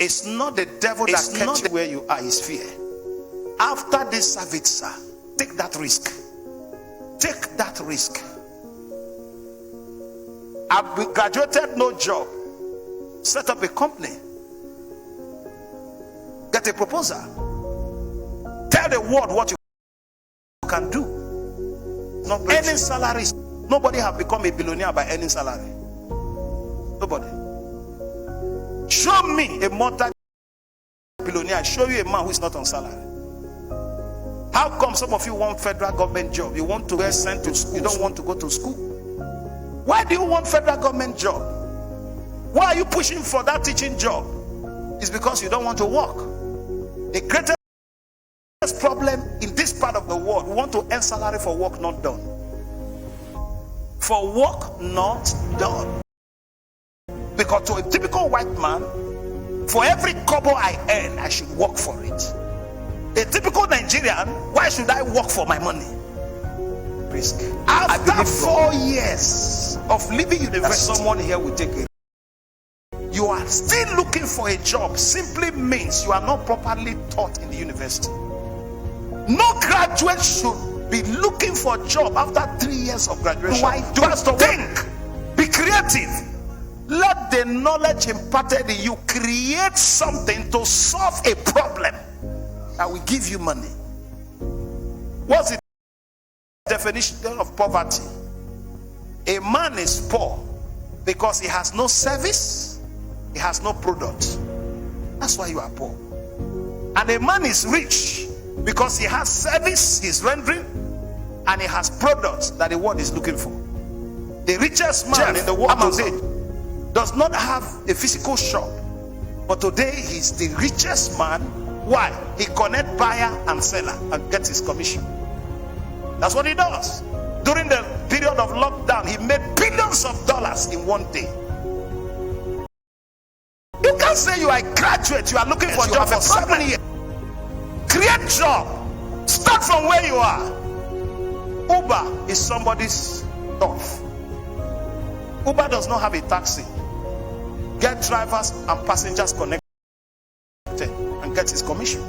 It's not the devil that kept you where you are, it's fear. After this service, sir, take that risk. Take that risk. I've graduated, no job. Set up a company. Get a proposal. Tell the world what you can do. Not earning salaries. Nobody have become a billionaire by earning salary. Nobody. Show me a multi-billionaire. Show you a man who is not on salary. How come some of you want federal government job? You want to get sent to school. You don't want to go to school. Why do you want federal government job? Why are you pushing for that teaching job? It's because you don't want to work. The greatest problem in this part of the world, we want to earn salary for work not done. For work not done. Because to a typical white man, for every kobo I earn, I should work for it. A typical Nigerian, why should I work for my money? Risk. After 4 years of leaving university, someone here will take it. You are still looking for a job simply means you are not properly taught in the university. No graduate should be looking for a job after 3 years of graduation. Why do you think? Be creative. Let the knowledge imparted in you create something to solve a problem that will give you money. What's the definition of poverty? A man is poor because he has no service, he has no product. That's why you are poor. And a man is rich because he has service he's rendering and he has products that the world is looking for. The richest man in the world today does not have a physical shop, but today he's the richest man. Why? He connects buyer and seller and gets his commission. That's what he does. During the period of lockdown, he made billions of dollars in one day. You can't say you are a graduate, you are looking for a job for 7 years. Create job. Start from where you are. Uber is somebody's stuff. Uber does not have a taxi. Get drivers and passengers connected and get his commission.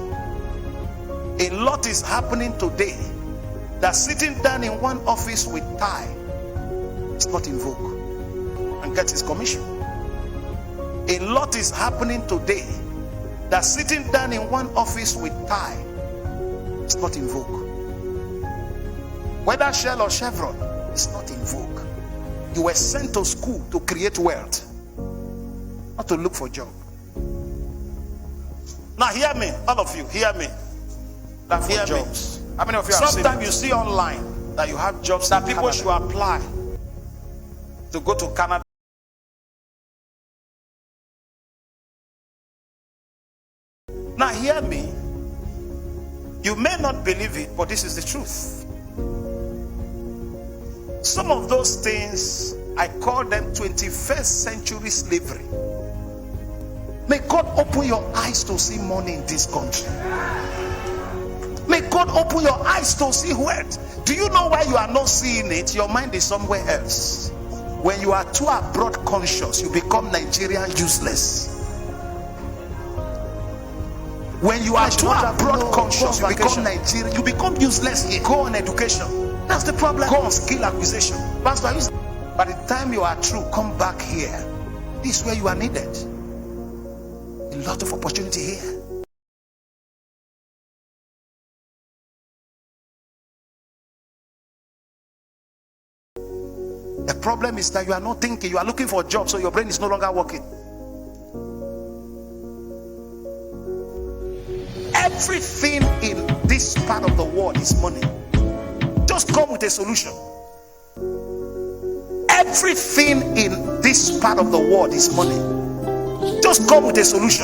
A lot is happening today that sitting down in one office with tie is not in vogue and get his commission. A lot is happening today that sitting down in one office with tie is not in vogue. Whether Shell or Chevron is not in vogue. You were sent to school to create wealth, not to look for a job. Now hear me, all of you, hear me. That hear jobs. How many of you have seen? Sometimes you see online that you have jobs that people should apply to go to Canada. Now hear me. You may not believe it, but this is the truth. Some of those things, I call them 21st century slavery. May God open your eyes to see money in this country. May God open your eyes to see wealth. Do you know why you are not seeing it? Your mind is somewhere else. When you are too abroad conscious, you become Nigerian useless. When you are too abroad conscious, you become Nigerian. You become useless here. Go on education. That's the problem. Go on skill acquisition. Pastor, by the time you are through, come back here. This is where you are needed. A lot of opportunity here. The problem is that you are not thinking. You are looking for a job, so your brain is no longer working. Everything in this part of the world is money. Just come with a solution. Everything in this part of the world is money. Just come with a solution.